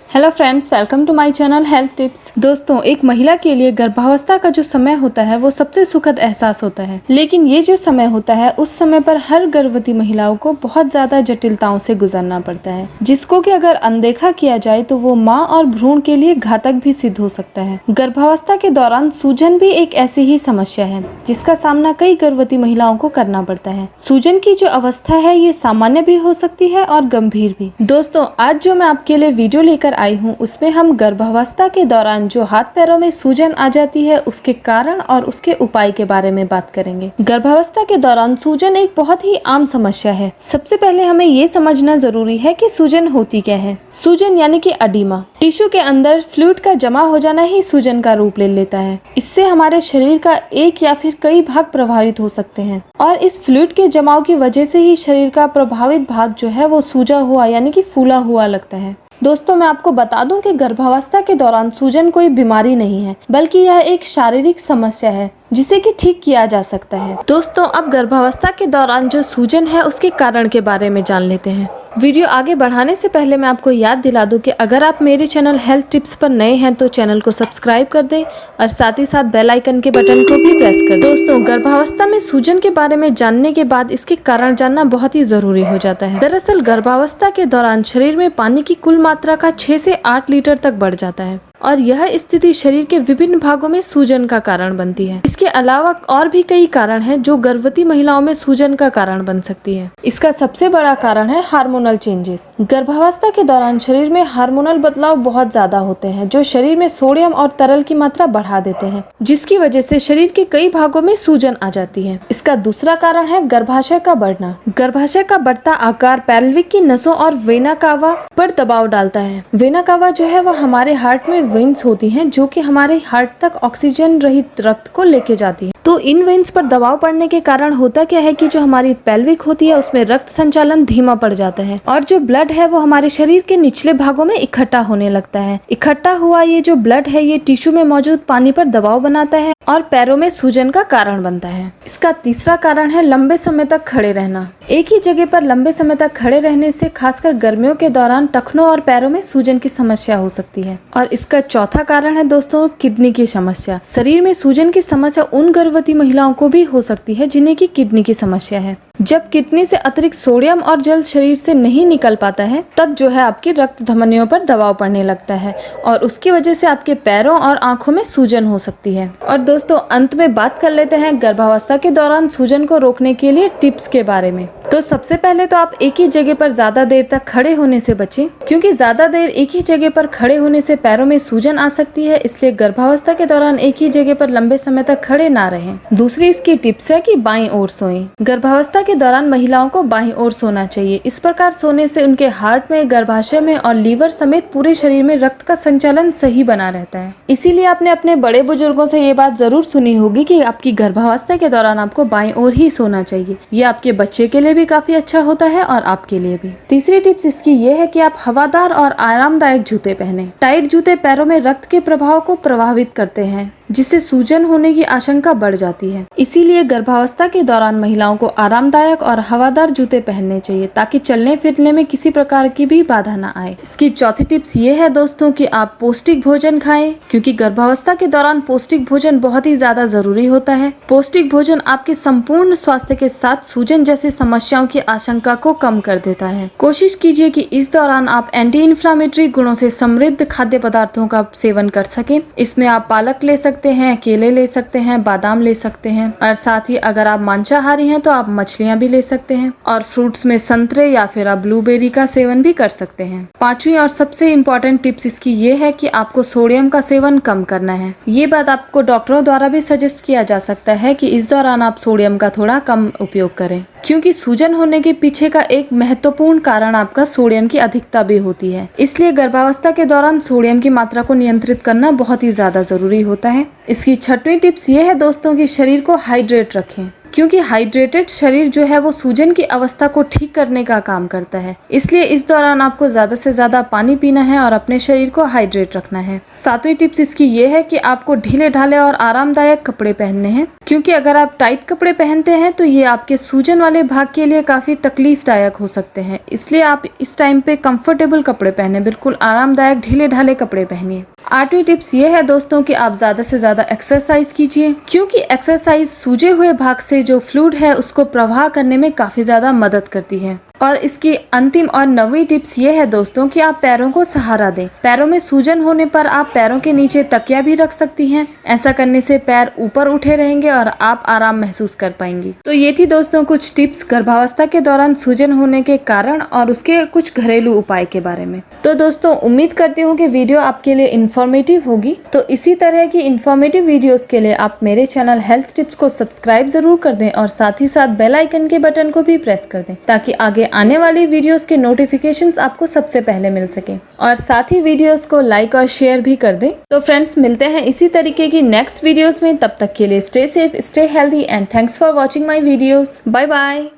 Hello friends, welcome to my channel health tips. दोस्तों, एक महिला के लिए गर्भावस्था का जो समय होता है वो सबसे सुखद एहसास होता है, लेकिन ये जो समय होता है उस समय पर हर गर्भवती महिलाओं को बहुत ज्यादा जटिलताओं से गुजरना पड़ता है, जिसको कि अगर अनदेखा किया जाए तो वो माँ और भ्रूण के लिए घातक भी सिद्ध हो सकता है। गर्भावस्था के दौरान सूजन भी एक ऐसी ही समस्या है जिसका सामना कई गर्भवती महिलाओं को करना पड़ता है। सूजन की जो अवस्था है ये सामान्य भी हो सकती है और गंभीर भी। दोस्तों, आज जो मैं आपके लिए वीडियो लेकर आई हूँ उसमें हम गर्भावस्था के दौरान जो हाथ पैरों में सूजन आ जाती है उसके कारण और उसके उपाय के बारे में बात करेंगे। गर्भावस्था के दौरान सूजन एक बहुत ही आम समस्या है। सबसे पहले हमें ये समझना जरूरी है कि सूजन होती क्या है। सूजन यानी कि अडीमा, टिश्यू के अंदर फ्लूइड का जमा हो जाना ही सूजन का रूप ले लेता है। इससे हमारे शरीर का एक या फिर कई भाग प्रभावित हो सकते हैं और इस फ्लूइड के जमाव की वजह से ही शरीर का प्रभावित भाग जो है वो सूजा हुआ यानी कि फूला हुआ लगता है। दोस्तों, मैं आपको बता दूं कि गर्भावस्था के दौरान सूजन कोई बीमारी नहीं है, बल्कि यह एक शारीरिक समस्या है जिसे कि ठीक किया जा सकता है। दोस्तों, अब गर्भावस्था के दौरान जो सूजन है उसके कारण के बारे में जान लेते हैं। वीडियो आगे बढ़ाने से पहले मैं आपको याद दिला दूं कि अगर आप मेरे चैनल हेल्थ टिप्स पर नए हैं तो चैनल को सब्सक्राइब कर दें और साथ ही साथ बेल आइकन के बटन को भी प्रेस कर दें। दोस्तों, गर्भावस्था में सूजन के बारे में जानने के बाद इसके कारण जानना बहुत ही जरूरी हो जाता है। दरअसल गर्भावस्था के दौरान शरीर में पानी की कुल मात्रा का 6 से 8 लीटर तक बढ़ जाता है और यह स्थिति शरीर के विभिन्न भागों में सूजन का कारण बनती है। इसके अलावा और भी कई कारण हैं जो गर्भवती महिलाओं में सूजन का कारण बन सकती है। इसका सबसे बड़ा कारण है हार्मोनल चेंजेस। गर्भावस्था के दौरान शरीर में हार्मोनल बदलाव बहुत ज्यादा होते हैं जो शरीर में सोडियम और तरल की मात्रा बढ़ा देते हैं, जिसकी वजह से शरीर के कई भागों में सूजन आ जाती है। इसका दूसरा कारण है गर्भाशय का बढ़ना। गर्भाशय का बढ़ता आकार पेल्विक की नसों और वेना कावा पर दबाव डालता है। वेना कावा जो है वो हमारे हार्ट में वेन्स होती हैं जो कि हमारे हार्ट तक ऑक्सीजन रहित रक्त को लेके जाती है। तो इन वेन्स पर दबाव पड़ने के कारण होता क्या है कि जो हमारी पेल्विक होती है उसमें रक्त संचालन धीमा पड़ जाता है और जो ब्लड है वो हमारे शरीर के निचले भागों में इकट्ठा होने लगता है। इकट्ठा हुआ ये जो ब्लड है ये टिश्यू में मौजूद पानी पर दबाव बनाता है और पैरों में सूजन का कारण बनता है। इसका तीसरा कारण है लंबे समय तक खड़े रहना। एक ही जगह पर लंबे समय तक खड़े रहने से खासकर गर्मियों के दौरान टखनों और पैरों में सूजन की समस्या हो सकती है। और इसका चौथा कारण है दोस्तों किडनी की समस्या। शरीर में सूजन की समस्या उन गर्भवती महिलाओं को भी हो सकती है जिन्हें की किडनी की समस्या है। जब किडनी से अतिरिक्त सोडियम और जल शरीर से नहीं निकल पाता है तब जो है आपकी रक्त धमनियों पर दबाव पड़ने लगता है और उसकी वजह से आपके पैरों और आंखों में सूजन हो सकती है। और दोस्तों, अंत में बात कर लेते हैं गर्भावस्था के दौरान सूजन को रोकने के लिए टिप्स के बारे में। तो सबसे पहले तो आप एक ही जगह पर ज्यादा देर तक खड़े होने से बचें, क्योंकि ज्यादा देर एक ही जगह पर खड़े होने से पैरों में सूजन आ सकती है। इसलिए गर्भावस्था के दौरान एक ही जगह पर लंबे समय तक खड़े ना रहें। दूसरी इसकी टिप्स है कि बाईं ओर सोएं। गर्भावस्था के दौरान महिलाओं को बाईं ओर सोना चाहिए। इस प्रकार सोने से उनके हार्ट में, गर्भाशय में और लीवर समेत पूरे शरीर में रक्त का संचालन सही बना रहता है। इसीलिए आपने अपने बड़े बुजुर्गों से ये बात जरूर सुनी होगी कि आपकी गर्भावस्था के दौरान आपको बाईं ओर ही सोना चाहिए। ये आपके बच्चे के लिए भी काफी अच्छा होता है और आपके लिए भी। तीसरी टिप्स इसकी ये है कि आप हवादार और आरामदायक जूते पहने। टाइट जूते पैरों में रक्त के प्रभाव को प्रभावित करते हैं जिससे सूजन होने की आशंका बढ़ जाती है। इसीलिए गर्भावस्था के दौरान महिलाओं को आरामदायक और हवादार जूते पहनने चाहिए ताकि चलने फिरने में किसी प्रकार की भी बाधा न आए। इसकी चौथी टिप्स ये है दोस्तों कि आप पौष्टिक भोजन खाएं, क्योंकि गर्भावस्था के दौरान पौष्टिक भोजन बहुत ही ज्यादा जरूरी होता है। पौष्टिक भोजन आपके संपूर्ण स्वास्थ्य के साथ सूजन जैसी समस्याओं की आशंका को कम कर देता है। कोशिश कीजिए कि इस दौरान आप एंटी इन्फ्लामेटरी गुणों से समृद्ध खाद्य पदार्थों का सेवन कर सकें। इसमें आप पालक ले सकते हैं, केले ले सकते हैं, बादाम ले सकते हैं और साथ ही अगर आप मांसाहारी हैं तो आप मछलियां भी ले सकते हैं और फ्रूट्स में संतरे या फिर आप ब्लूबेरी का सेवन भी कर सकते हैं। पांचवी और सबसे इम्पोर्टेंट टिप्स इसकी ये है कि आपको सोडियम का सेवन कम करना है। ये बात आपको डॉक्टरों द्वारा भी सजेस्ट किया जा सकता है कि इस दौरान आप सोडियम का थोड़ा कम उपयोग करें, क्योंकि सूजन होने के पीछे का एक महत्वपूर्ण कारण आपका सोडियम की अधिकता भी होती है। इसलिए गर्भावस्था के दौरान सोडियम की मात्रा को नियंत्रित करना बहुत ही ज्यादा जरूरी होता है। इसकी छठवीं टिप्स ये है दोस्तों कि शरीर को हाइड्रेट रखें। क्योंकि हाइड्रेटेड शरीर जो है वो सूजन की अवस्था को ठीक करने का काम करता है। इसलिए इस दौरान आपको ज्यादा से ज्यादा पानी पीना है और अपने शरीर को हाइड्रेट रखना है। सातवीं टिप्स इसकी ये है कि आपको ढीले ढाले और आरामदायक कपड़े पहनने हैं, क्योंकि अगर आप टाइट कपड़े पहनते हैं तो ये आपके सूजन वाले भाग के लिए काफी तकलीफदायक हो सकते हैं। इसलिए आप इस टाइम पे कंफर्टेबल कपड़े पहने, बिल्कुल आरामदायक ढीले ढाले कपड़े पहनिए। आठवीं टिप्स ये है दोस्तों कि आप ज्यादा से ज्यादा एक्सरसाइज कीजिए, क्योंकि एक्सरसाइज सूजे हुए भाग से जो फ्लूइड है उसको प्रवाह करने में काफी ज्यादा मदद करती है। और इसकी अंतिम और 9वीं टिप्स ये है दोस्तों कि आप पैरों को सहारा दें। पैरों में सूजन होने पर आप पैरों के नीचे तकिया भी रख सकती हैं। ऐसा करने से पैर ऊपर उठे रहेंगे और आप आराम महसूस कर पाएंगी। तो ये थी दोस्तों कुछ टिप्स गर्भावस्था के दौरान सूजन होने के कारण और उसके कुछ घरेलू उपाय के बारे में। तो दोस्तों उम्मीद करती हूँ कि वीडियो आपके लिए इन्फॉर्मेटिव होगी। तो इसी तरह की इन्फॉर्मेटिव वीडियोस के लिए आप मेरे चैनल हेल्थ टिप्स को सब्सक्राइब जरूर कर दें और साथ ही साथ बेल आइकन के बटन को भी प्रेस कर दें, ताकि आगे आने वाली वीडियोस के नोटिफिकेशंस आपको सबसे पहले मिल सके। और साथ ही वीडियोस को लाइक और शेयर भी कर दें। तो फ्रेंड्स मिलते हैं इसी तरीके की नेक्स्ट वीडियोस में। तब तक के लिए stay safe, stay healthy and thanks for watching my videos. Bye bye.